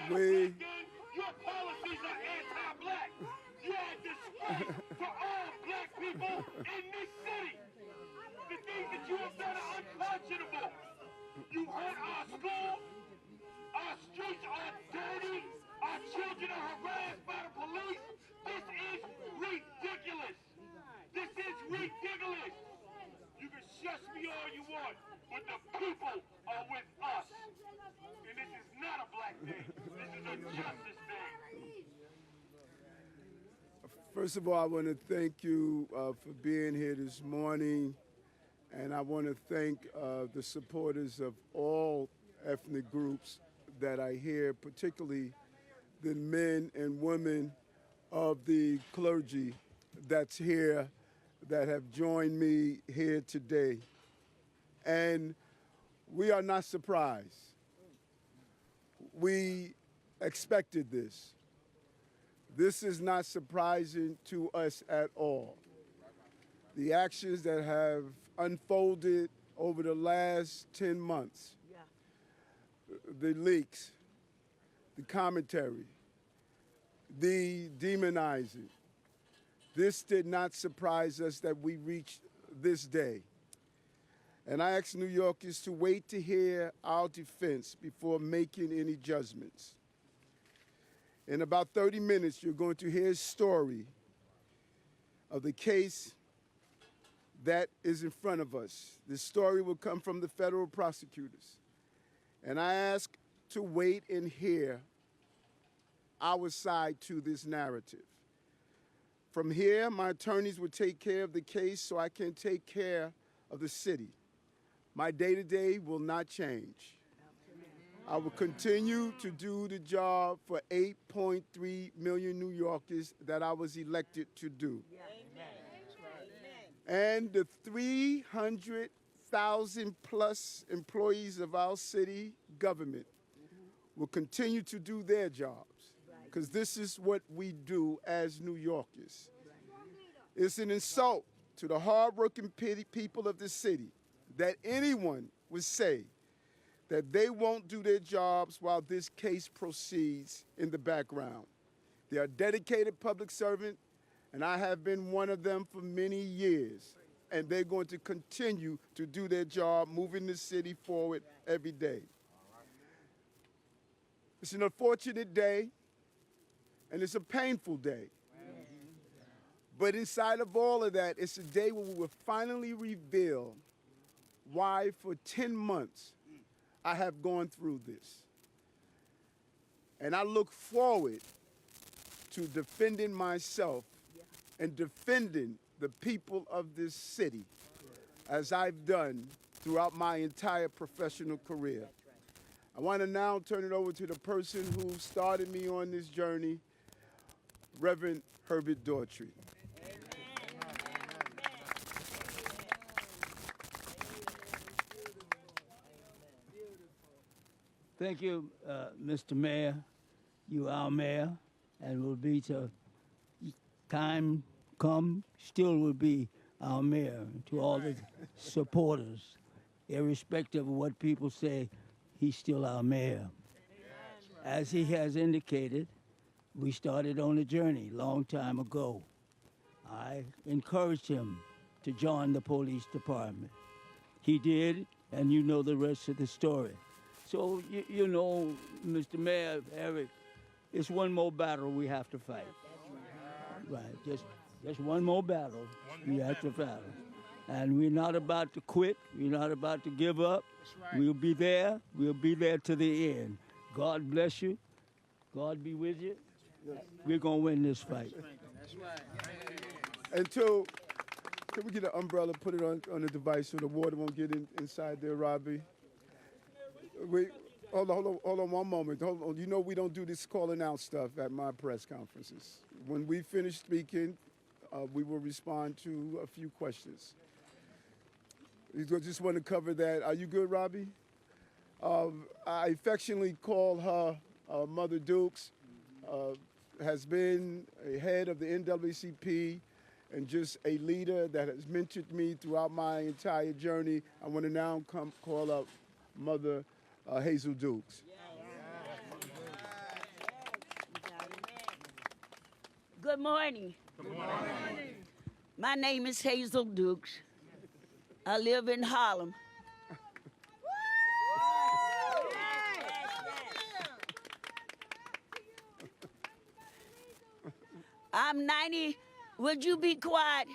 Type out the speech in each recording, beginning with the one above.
We. Your policies are anti-black. You are a disgrace to all black people in this city. The things that you have done are unconscionable. You hurt our schools. Our streets are dirty. Our children are harassed by the police. This is ridiculous. This is ridiculous. You can shush me all you want, but the people are with us. And this is not a black thing. This is a justice thing. First of all, I want to thank you for being here this morning, and I want to thank the supporters of all ethnic groups that are here, particularly the men and women of the clergy that's here, that have joined me here today. And we are not surprised. We expected this. This is not surprising to us at all. The actions that have unfolded over the last 10 months, the leaks, the commentary, the demonizing, this did not surprise us that we reached this day. And I ask New Yorkers to wait to hear our defense before making any judgments. In about 30 minutes, you're going to hear a story of the case that is in front of us. This story will come from the federal prosecutors. And I ask to wait and hear our side to this narrative. From here, my attorneys will take care of the case so I can take care of the city. My day-to-day will not change. I will continue to do the job for 8.3 million New Yorkers that I was elected to do. And the 300,000 plus employees of our city government will continue to do their jobs, because this is what we do as New Yorkers. It's an insult to the hardworking people of the city that anyone would say that they won't do their jobs while this case proceeds in the background. They are dedicated public servants, and I have been one of them for many years, and they're going to continue to do their job, moving the city forward every day. It's an unfortunate day, and it's a painful day. But inside of all of that, it's a day where we will finally reveal why for 10 months I have gone through this. And I look forward to defending myself and defending the people of this city as I've done throughout my entire professional career. I want to now turn it over to the person who started me on this journey, Reverend Herbert Daughtry. Thank you, Mr. Mayor. You our mayor, and will be till time come, still will be our mayor. To all the supporters, irrespective of what people say, he's still our mayor. As he has indicated, we started on a journey a long time ago. I encouraged him to join the police department. He did, and you know the rest of the story. So, you know, Mr. Mayor Eric, it's one more battle we have to fight. Right, just one more battle we have to fight. And we're not about to quit. We're not about to give up. We'll be there. We'll be there to the end. God bless you. God be with you. We're going to win this fight. And two, can we get an umbrella, put it on the device so the water won't get inside there, Robbie? Hold on one moment. Hold on. You know we don't do this calling out stuff at my press conferences. When we finish speaking, we will respond to a few questions. I just want to cover that. Are you good, Robbie? I affectionately call her Mother Dukes, has been a head of the NAACP and just a leader that has mentored me throughout my entire journey. I want to now call up Mother Hazel Dukes. Good morning. Good morning. My name is Hazel Dukes. I live in Harlem. I'm 90. Would you be quiet?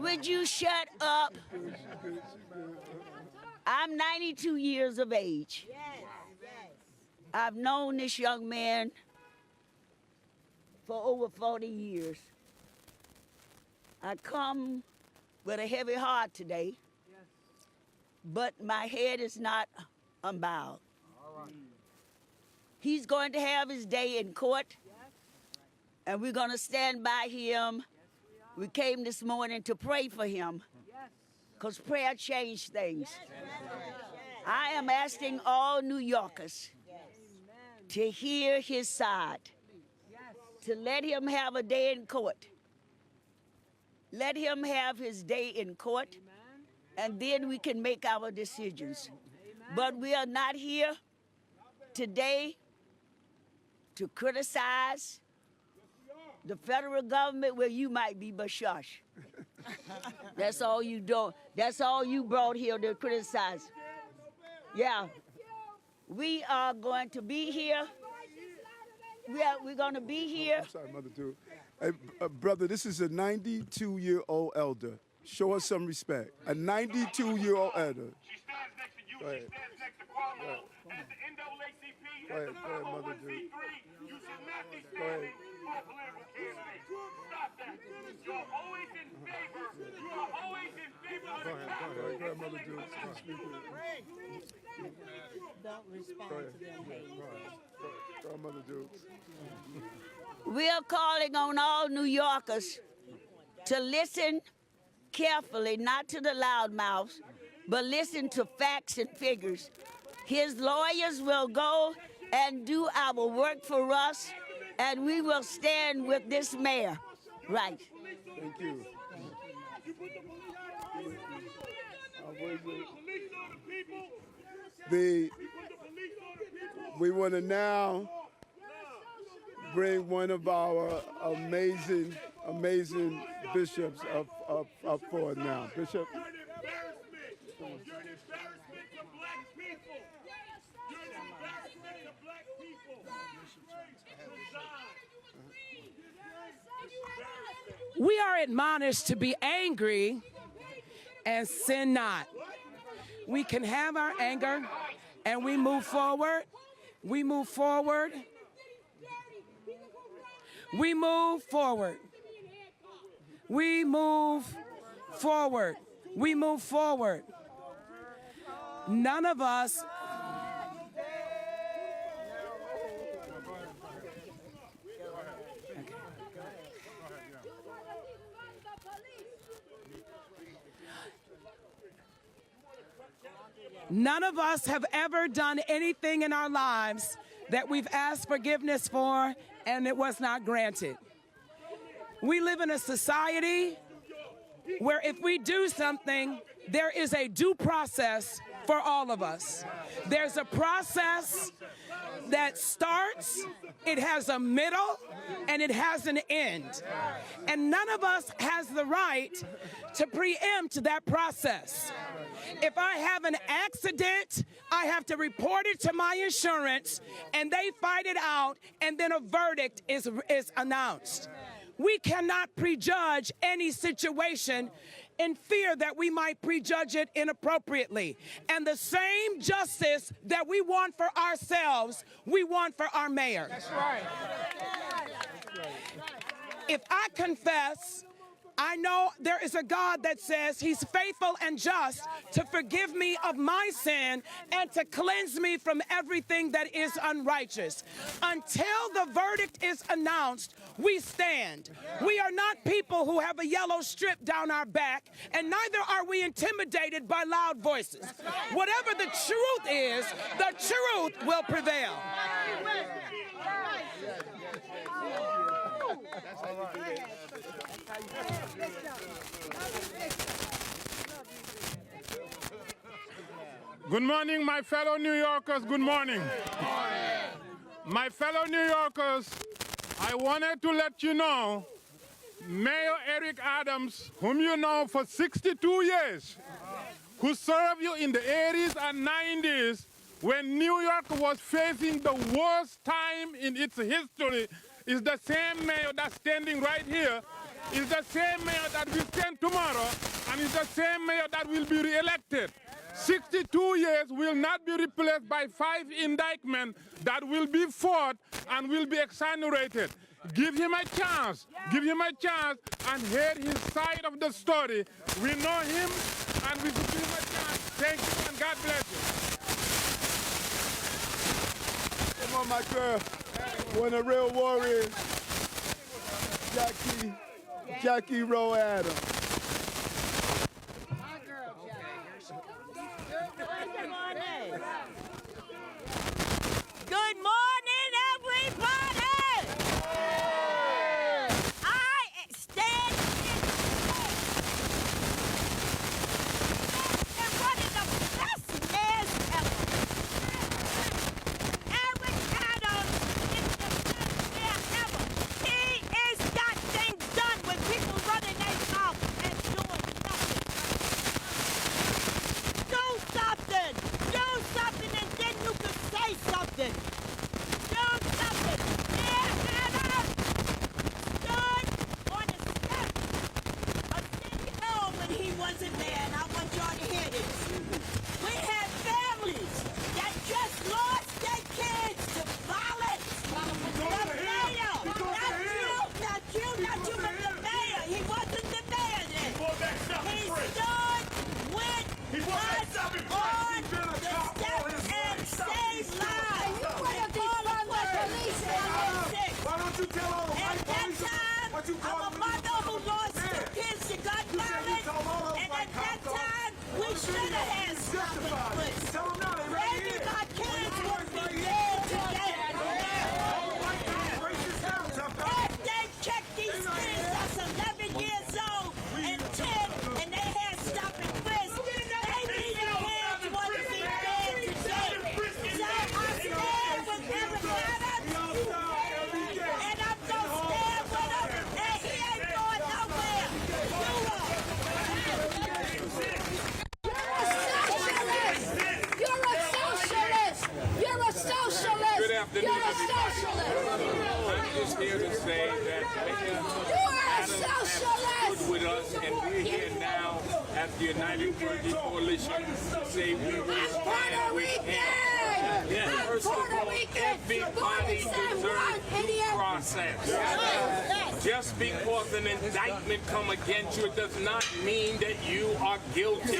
Would you shut up? I'm 92 years of age. I've known this young man for over 40 years. I come with a heavy heart today, but my head is not unbowed. He's going to have his day in court, and we're going to stand by him. We came this morning to pray for him, because prayer changed things. I am asking all New Yorkers to hear his side, to let him have a day in court. Let him have his day in court, and then we can make our decisions. But we are not here today to criticize the federal government where you might be, but shush. That's all you do. That's all you brought here to criticize. Yeah. We are going to be here. We're going to be here. I'm sorry, Mother Duke. Hey, brother, this is a 92-year-old elder. Show us some respect. A 92-year-old elder. She stands next to you. She stands next to Cuomo. As the NAACP, as the 501c3, you should not be standing for a political candidate. Stop that. You're always in favor. You are always in favor of the Go ahead, Mother Duke. Don't respond to them. Go ahead, Mother Duke. We are calling on all New Yorkers to listen carefully, not to the loudmouths, but listen to facts and figures. His lawyers will go and do our work for us, and we will stand with this mayor. Right. Thank you. We want to now bring one of our amazing bishops up forward now. Bishop. You're an embarrassment. You're an embarrassment to black people. You're an embarrassment to black people. We are admonished to be angry and sin not. We can have our anger and we move forward. We move forward. We move forward. We move forward. We move forward. None of us. None of us have ever done anything in our lives that we've asked forgiveness for and it was not granted. We live in a society where if we do something, there is a due process for all of us. There's a process that starts, it has a middle, and it has an end. And none of us has the right to preempt that process. If I have an accident, I have to report it to my insurance, and they fight it out, and then a verdict is announced. We cannot prejudge any situation in fear that we might prejudge it inappropriately. And the same justice that we want for ourselves, we want for our mayor. That's right. If I confess, I know there is a God that says he's faithful and just to forgive me of my sin and to cleanse me from everything that is unrighteous. Until the verdict is announced, we stand. We are not people who have a yellow strip down our back, and neither are we intimidated by loud voices. Whatever the truth is, the truth will prevail. Good morning, my fellow New Yorkers. Good morning. My fellow New Yorkers, I wanted to let you know, Mayor Eric Adams, whom you know for 62 years, who served you in the 80s and 90s when New York was facing the worst time in its history, is the same mayor that's standing right here, is the same mayor that will stand tomorrow, and is the same mayor that will be re-elected. 62 years will not be replaced by 5 indictments that will be fought and will be exonerated. Give him a chance. Give him a chance and hear his side of the story. We know him and we should give him a chance. Thank you and God bless you. Come on, my girl. One of the real warriors, Jackie Rowe-Adams. Good morning, everybody! I stand in one of the best mayors ever. Eric Adams is the best mayor ever. He is got things done when people running their mouth and doing nothing. Do something! Do something and then you can say something. Do something. Mayor Adams stood on the steps of City Hall when he wasn't there, and I want y'all to hear this. We had families that just lost their kids to violence. The mayor, not you, but the mayor. He wasn't the mayor then. He stood with us on the steps and saved lives. Why don't you tell all the white police what you call I'm a mother who lost two kids to gun violence, and at that time, we should have had something. Tell them now, they right Maybe here. my kids would be dead today. If they checked these kids that's 11 years old and 10, and they had stop and frisk, maybe the kids wouldn't be dead today. So I stand with Eric Adams, and I'm gonna stand with him, and he ain't going nowhere. You're a socialist! You're a socialist! Good afternoon, You're a everybody. socialist! I'm just here to say that Mayor You're a Adams has socialist! stood with us, and we're here now as the United Worthy Coalition to say we will I'm Puerto stand with Rican! him. Yes, I'm first of Puerto all, Rican! everybody deserves due process. Just because an indictment come against you, it does not mean that you are guilty.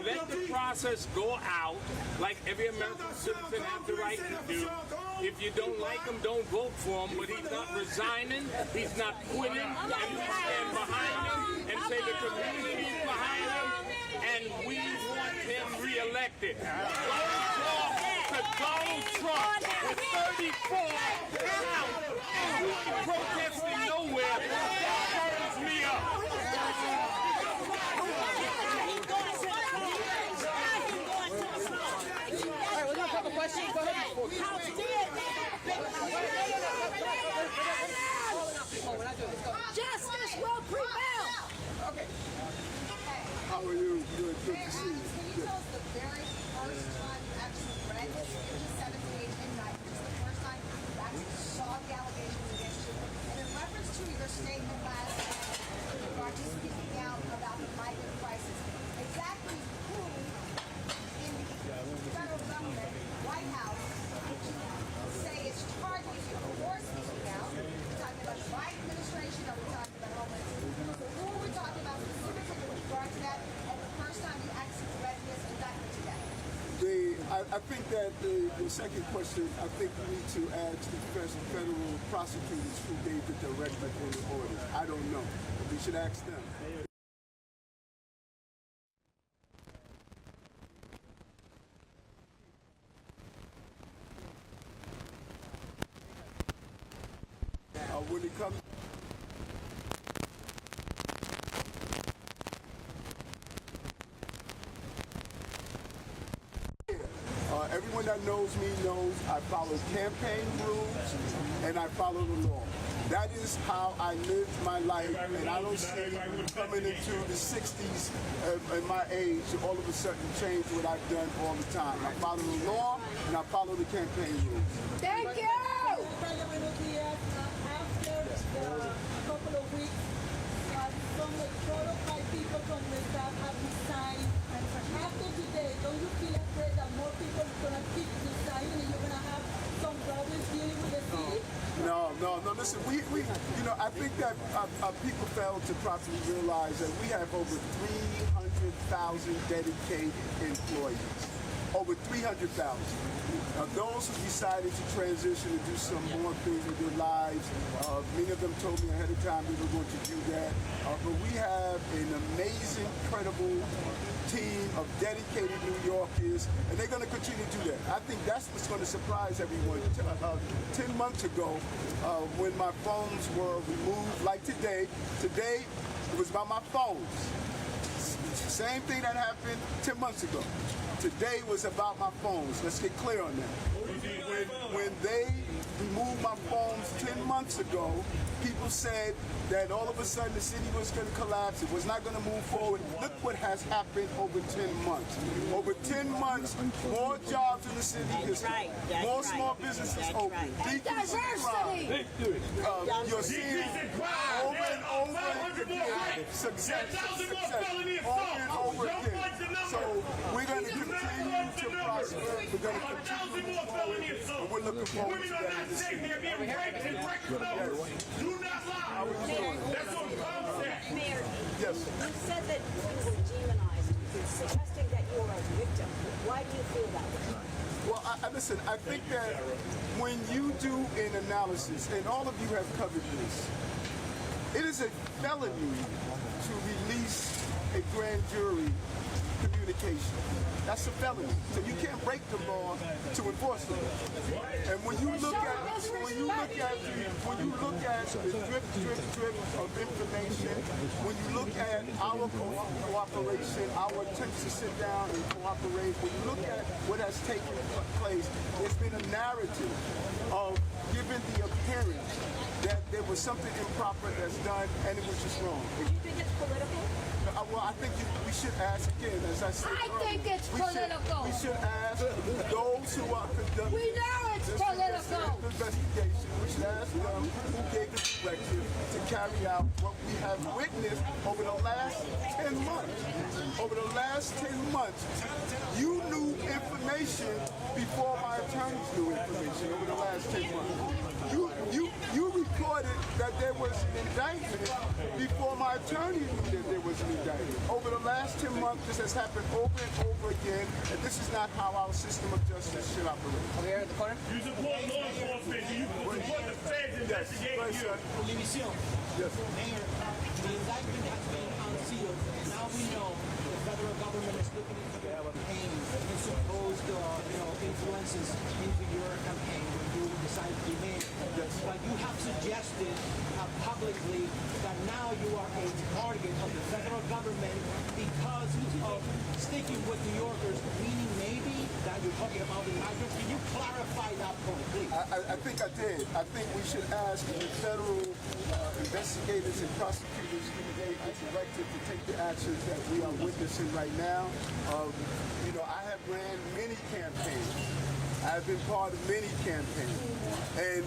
Let the process go out like every American citizen has the right to do. If you don't like him, don't vote for him, but he's not resigning, he's not quitting, and you stand behind him and say the community is behind him, and we want him reelected. To Donald Trump with 34 out, you ain't protesting nowhere, that burns me up. Justice will prevail! How are you? Good to see you. Can you tell us the very first time you actually read this 57-page indictment? This is the first time you actually saw the allegations against you. And in reference to your statement last night with regard to speaking out about the migrant crisis, exactly who in the federal government, White House, would you say is targeting you for speaking out? We're talking about the Biden administration, or we're talking about Homeland Security? So who are we talking about specifically with regard to that? And the first time you actually read this indictment today? I think that the second question, I think we need to ask the federal prosecutors who gave the directive and the orders. I don't know. We should ask them. When it comes everyone that knows me knows I follow campaign rules and I follow the law. That is how I live my life, and I don't see coming into the 60s at my age to all of a sudden change what I've done all the time. I follow the law and I follow the campaign rules. Thank you. After a couple of weeks, some 4 or 5 people from the staff have resigned. After today, don't you feel afraid that more people are going to keep resigning and you're going to have some problems dealing with the city? No. Listen, we I think that people fail to properly realize that we have over 300,000 dedicated employees. Over 300,000. Now, those who decided to transition and do some more things with their lives, many of them told me ahead of time they were going to do that. But we have an amazing, credible team of dedicated New Yorkers, and they're going to continue to do that. I think that's what's going to surprise everyone. 10 months ago, when my phones were removed, like today it was about my phones. Same thing that happened 10 months ago. Today was about my phones. Let's get clear on that. When they removed my phones 10 months ago, people said that all of a sudden the city was going to collapse. It was not going to move forward. Look what has happened over 10 months. Over 10 months, more jobs in the city, more small businesses open. Diversity. You're seeing over and over again success, over and over again. So we're going to continue to prosper. We're going to continue to move forward, and we're looking forward to that in the city. Do not lie. That's what Trump said. Mayor, Yes. you said that you were demonized, suggesting that you were a victim. Why do you feel that way? Well, listen, I think that when you do an analysis, and all of you have covered this, it is a felony to release a grand jury communication. That's a felony. So you can't break the law to enforce the law. And when you look at the drip of information, when you look at our cooperation, our attempt to sit down and cooperate, when you look at what has taken place, there's been a narrative of giving the appearance that there was something improper that's done and it was just wrong. Do you think it's political? Well, I think we should ask again, as I said I earlier, think it's political. We should ask those who are conducting We know it's political. investigation. We should ask them who gave the directive to carry out what we have witnessed over the last 10 months. Over the last 10 months, you knew information before my attorneys knew information over the last 10 months. You reported that there was an indictment before my attorney knew that there was an indictment. Over the last 10 months, this has happened over and over again, and this is not how our system of justice should operate. You support law enforcement. You support the feds investigating you. Yes. Mayor, the indictment has been unsealed. Now we know the federal government is looking into the campaign and supposed influences into your campaign when you decide to be mayor. But you have suggested publicly that now you are a target of the federal government because of sticking with New Yorkers, meaning maybe that you're talking about the migrants. Can you clarify that point, please? I think I did. I think we should ask the federal investigators and prosecutors who gave the directive to take the actions that we are witnessing right now. I have ran many campaigns. I've been part of many campaigns. And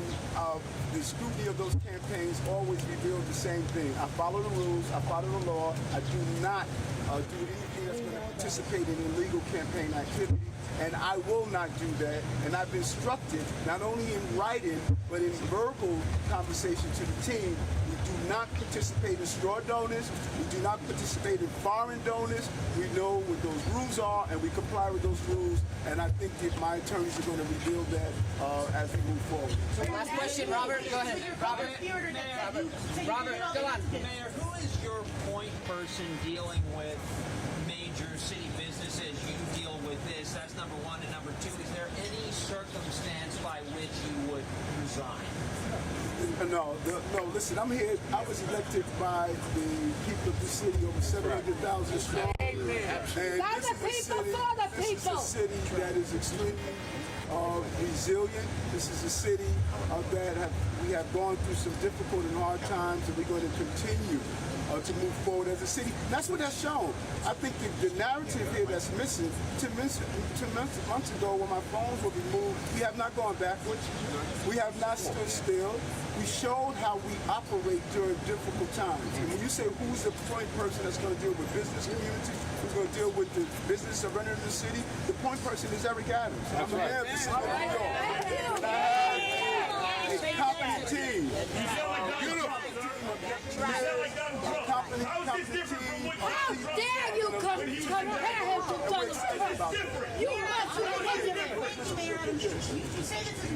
the scrutiny of those campaigns always revealed the same thing. I follow the rules, I follow the law, I do not do anything that's going to participate in illegal campaign activity. And I will not do that. And I've instructed, not only in writing, but in verbal conversation to the team, we do not participate in straw donors. We do not participate in foreign donors. We know what those rules are, and we comply with those rules. And I think that my attorneys are going to reveal that as we move forward. Last question, Robert. Go ahead. Robert, go on. Mayor, who is your point person dealing with major city businesses? You deal with this. That's number one. And number two, is there any circumstance by which you would resign? No, listen, I'm here. I was elected by the people of the city, over 700,000 strong. And this is a city that is extremely resilient. This is a city that we have gone through some difficult and hard times, and we're going to continue to move forward as a city. And that's what that's shown. I think the narrative here that's missing, 2 months ago when my phones were removed, we have not gone backwards. We have not stood still. We showed how we operate during difficult times. And when you say who's the point person that's going to deal with business community, who's going to deal with the business of running the city, the point person is Eric Adams. I'm the mayor of the city of New York. And I have a competent team. How dare you compare him to Donald Trump? You must Mayor Adams, you say this is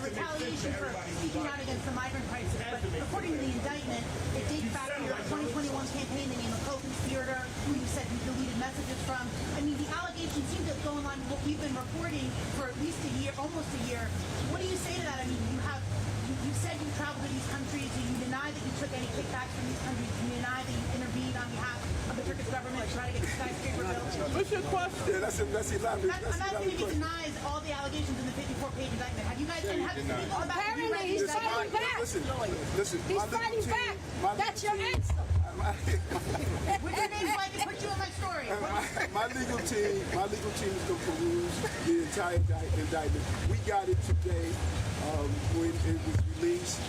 retaliation for speaking out against the migrant crisis, but according to the indictment, it dates back to your 2021 campaign, the name of co-conspirator, who you said you deleted messages from. I mean, the allegations seem to go in line with what we've been reporting for at least a year, almost a year. What do you say to that? I mean, you said you traveled to these countries, and you deny that you took any kickbacks from these countries, you deny that you intervened on behalf of the Turkish government to try to get the skyscraper built. What's your question? Yeah, that's elaborate. I'm asking if he denies all the allegations in the 54-page indictment. Have you guys been apparently he's fighting back. Listen, he's fighting back. That's your answer. What's your name so I can put you in my story? My legal team is going to peruse the entire indictment. We got it today when it was released.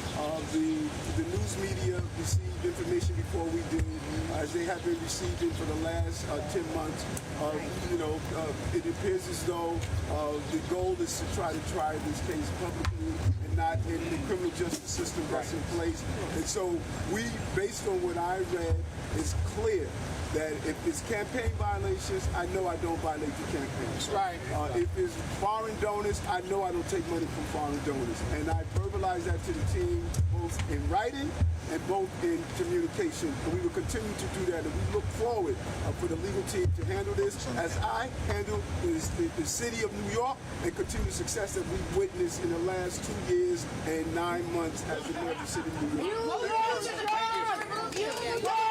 The news media received information before we did, as they have been receiving for the last 10 months. It appears as though the goal is to try this case publicly and not in the criminal justice system that's in place. And so we, based on what I read, it's clear that if it's campaign violations, I know I don't violate the campaign. That's right. If it's foreign donors, I know I don't take money from foreign donors. And I verbalize that to the team, both in writing and both in communication. And we will continue to do that. And we look forward for the legal team to handle this as I handle the city of New York and continue success that we've witnessed in the last 2 years and 9 months as the mayor of the city of New York. You